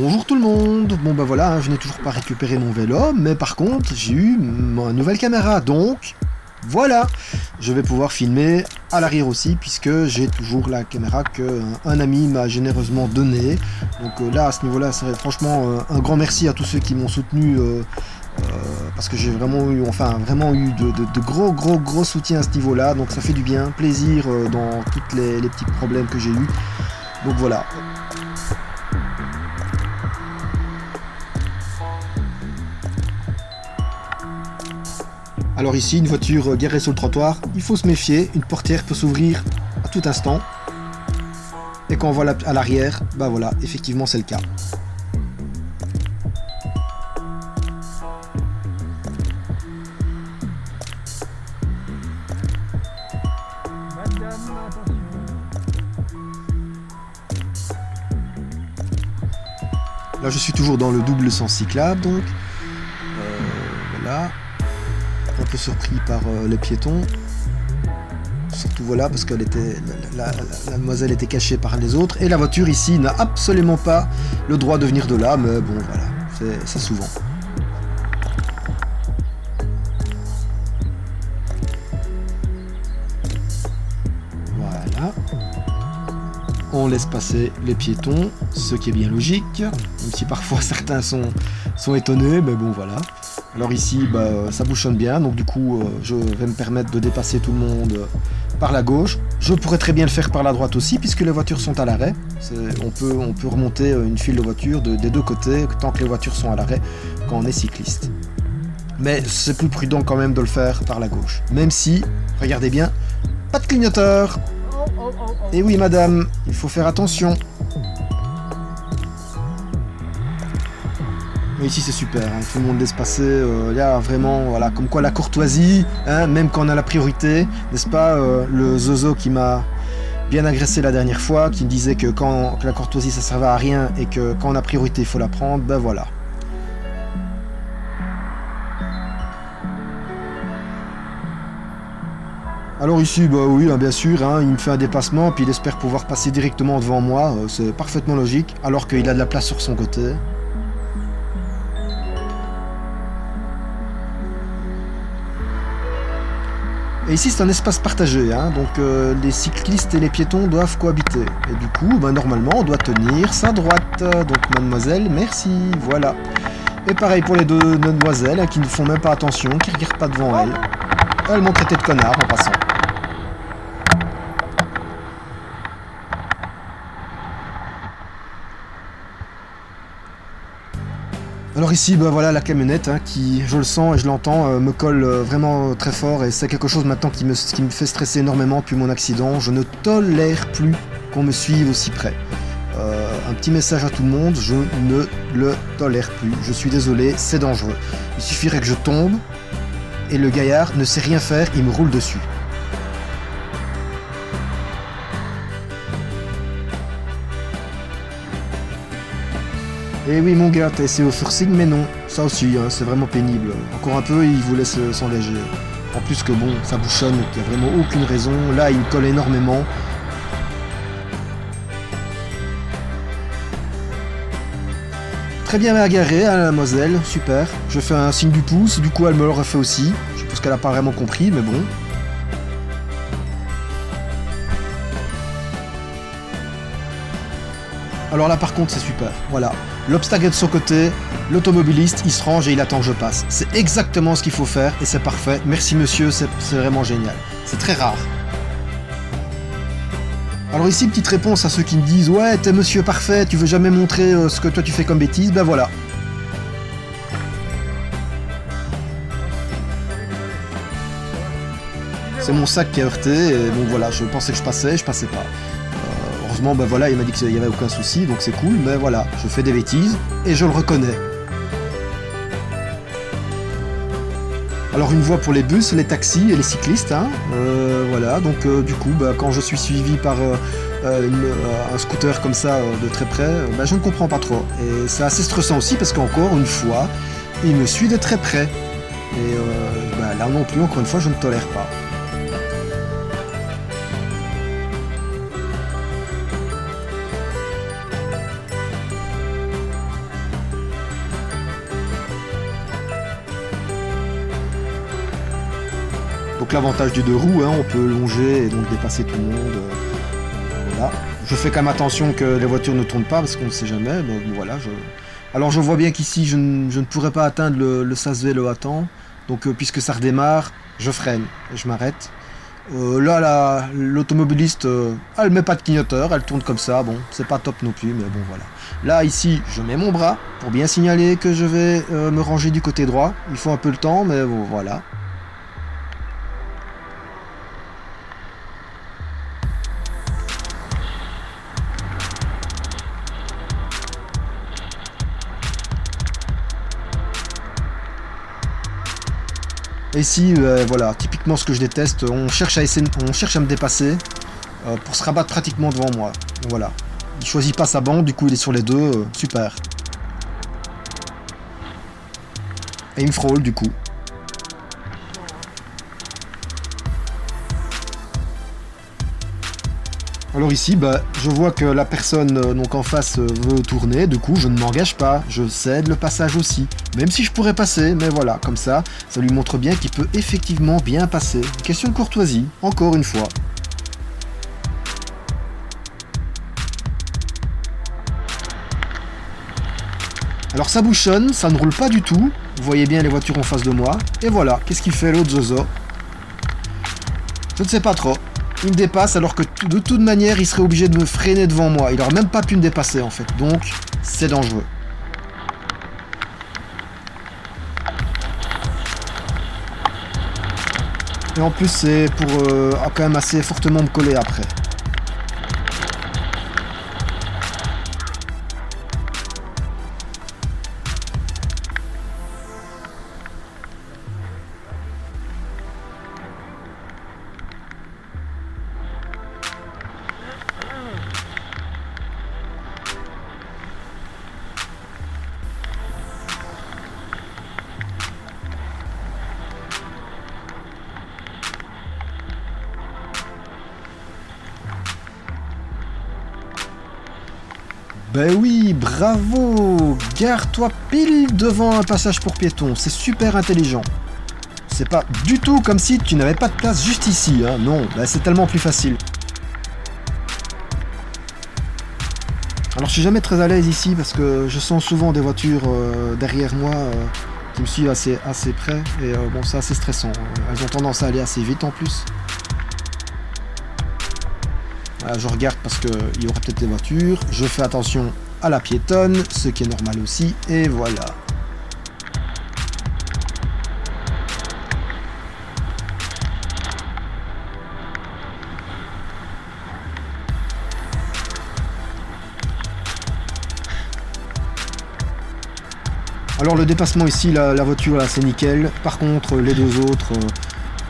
Bonjour tout le monde. Bon bah voilà, je n'ai toujours pas récupéré mon vélo, mais par contre j'ai eu ma nouvelle caméra, donc voilà, je vais pouvoir filmer à l'arrière aussi, puisque j'ai toujours la caméra qu'un ami m'a généreusement donnée. Donc là, à ce niveau-là, c'est franchement un grand merci à tous ceux qui m'ont soutenu, parce que j'ai vraiment eu, de gros soutien à ce niveau-là, donc ça fait du bien, plaisir dans tous les petits problèmes que j'ai eu. Donc voilà. Alors ici, une voiture garée sur le trottoir, il faut se méfier, une portière peut s'ouvrir à tout instant. Et quand on voit à l'arrière, bah voilà, effectivement c'est le cas. Là je suis toujours dans le double sens cyclable, donc voilà. Un peu surpris par les piétons, surtout voilà parce qu'elle était la demoiselle était cachée par les autres, et la voiture ici n'a absolument pas le droit de venir de là, mais bon voilà, c'est souvent. Voilà, on laisse passer les piétons, ce qui est bien logique, même si parfois certains sont étonnés, mais bon voilà. Alors ici, ça bouchonne bien, donc du coup, je vais me permettre de dépasser tout le monde par la gauche. Je pourrais très bien le faire par la droite aussi, puisque les voitures sont à l'arrêt. On peut remonter une file de voitures des deux côtés, tant que les voitures sont à l'arrêt, quand on est cycliste. Mais c'est plus prudent quand même de le faire par la gauche. Même si, regardez bien, pas de clignoteur. Et oui madame, il faut faire attention. Mais ici c'est super, hein, tout le monde laisse passer, il y a vraiment, voilà, comme quoi la courtoisie, hein, même quand on a la priorité, n'est-ce pas, le zozo qui m'a bien agressé la dernière fois, qui me disait que que la courtoisie ça servait à rien et que quand on a priorité il faut la prendre, ben voilà. Alors ici, bah oui, hein, bien sûr, hein, il me fait un dépassement, puis il espère pouvoir passer directement devant moi, c'est parfaitement logique, alors qu'il a de la place sur son côté. Et ici c'est un espace partagé, hein, donc les cyclistes et les piétons doivent cohabiter. Et du coup, normalement on doit tenir sa droite. Donc mademoiselle, merci, voilà. Et pareil pour les deux demoiselles, hein, qui ne font même pas attention, qui ne regardent pas devant elles. Elles m'ont traité de connard en passant. Alors ici, voilà la camionnette, hein, qui, je le sens et je l'entends, me colle vraiment très fort, et c'est quelque chose maintenant qui me fait stresser énormément depuis mon accident. Je ne tolère plus qu'on me suive aussi près. Un petit message à tout le monde, je ne le tolère plus. Je suis désolé, c'est dangereux. Il suffirait que je tombe, et le gaillard ne sait rien faire, il me roule dessus. Et oui mon gars, t'as essayé au forcing, mais non, ça aussi, hein, c'est vraiment pénible. Encore un peu, il vous laisse s'engager. En plus que bon, ça bouchonne, qu'il n'y a vraiment aucune raison. Là, il me colle énormément. Très bien agarré, hein, la demoiselle, super. Je fais un signe du pouce, du coup elle me l'aurait fait aussi. Je pense qu'elle n'a pas vraiment compris, mais bon. Alors là par contre c'est super, voilà. L'obstacle est de son côté, l'automobiliste il se range et il attend que je passe. C'est exactement ce qu'il faut faire et c'est parfait. Merci monsieur, c'est vraiment génial. C'est très rare. Alors ici, petite réponse à ceux qui me disent « Ouais, t'es monsieur parfait, tu veux jamais montrer ce que toi tu fais comme bêtise », ben voilà. C'est mon sac qui a heurté, et donc voilà, je pensais que je passais pas. Heureusement, voilà, il m'a dit qu'il n'y avait aucun souci, donc c'est cool, mais voilà, je fais des bêtises, et je le reconnais. Alors une voie pour les bus, les taxis et les cyclistes, hein. Voilà, donc du coup, quand je suis suivi par un scooter comme ça de très près, je ne comprends pas trop. Et c'est assez stressant aussi parce qu'encore une fois, il me suit de très près. Et là non plus, encore une fois, je ne tolère pas. Donc l'avantage du deux roues, hein, on peut longer et donc dépasser tout le monde. Voilà. Je fais quand même attention que les voitures ne tournent pas parce qu'on ne sait jamais. Donc voilà. Alors je vois bien qu'ici je ne pourrais pas atteindre le sas vélo à temps. Donc puisque ça redémarre, je freine et je m'arrête. Là, l'automobiliste, elle met pas de clignoteur, elle tourne comme ça. Bon, c'est pas top non plus, mais bon voilà. Là ici, je mets mon bras pour bien signaler que je vais me ranger du côté droit. Il faut un peu le temps, mais bon voilà. Et ici, voilà, typiquement ce que je déteste, on cherche à me dépasser pour se rabattre pratiquement devant moi. Voilà. Il choisit pas sa bande, du coup il est sur les deux, super. Et il me frôle du coup. Alors ici, bah, je vois que la personne donc en face veut tourner, du coup je ne m'engage pas, je cède le passage aussi. Même si je pourrais passer, mais voilà, comme ça lui montre bien qu'il peut effectivement bien passer. Question de courtoisie, encore une fois. Alors ça bouchonne, ça ne roule pas du tout, vous voyez bien les voitures en face de moi, et voilà, qu'est-ce qu'il fait l'autre zozo? Je ne sais pas trop. Il me dépasse alors que de toute manière il serait obligé de me freiner devant moi. Il n'aurait même pas pu me dépasser en fait. Donc c'est dangereux. Et en plus c'est pour quand même assez fortement me coller après. Ben oui, bravo! Gare-toi pile devant un passage pour piétons, c'est super intelligent. C'est pas du tout comme si tu n'avais pas de place juste ici, hein. Non, ben c'est tellement plus facile. Alors je suis jamais très à l'aise ici parce que je sens souvent des voitures derrière moi qui me suivent assez près. Et bon, c'est assez stressant. Elles ont tendance à aller assez vite en plus. Voilà, je regarde parce qu'il y aura peut-être des voitures. Je fais attention à la piétonne, ce qui est normal aussi. Et voilà. Alors le dépassement ici, la voiture là c'est nickel. Par contre les deux autres,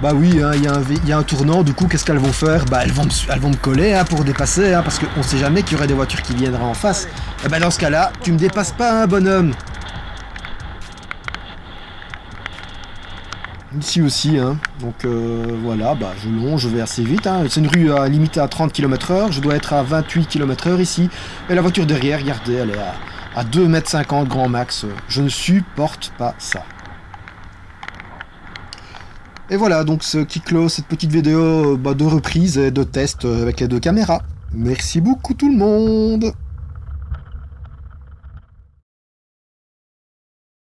bah oui, hein, il y a un tournant, du coup qu'est-ce qu'elles vont faire? Bah elles vont me coller hein, pour dépasser, hein, parce qu'on sait jamais qu'il y aurait des voitures qui viendraient en face. Et bah dans ce cas-là, tu me dépasses pas, hein, bonhomme. Ici aussi, hein. Donc voilà, bah je longe, je vais assez vite. Hein. C'est une rue limitée à 30 km/h, je dois être à 28 km/h ici. Et la voiture derrière, regardez, elle est à 2,50 m grand max. Je ne supporte pas ça. Et voilà, donc ce qui close cette petite vidéo de reprise et de test avec les deux caméras. Merci beaucoup tout le monde!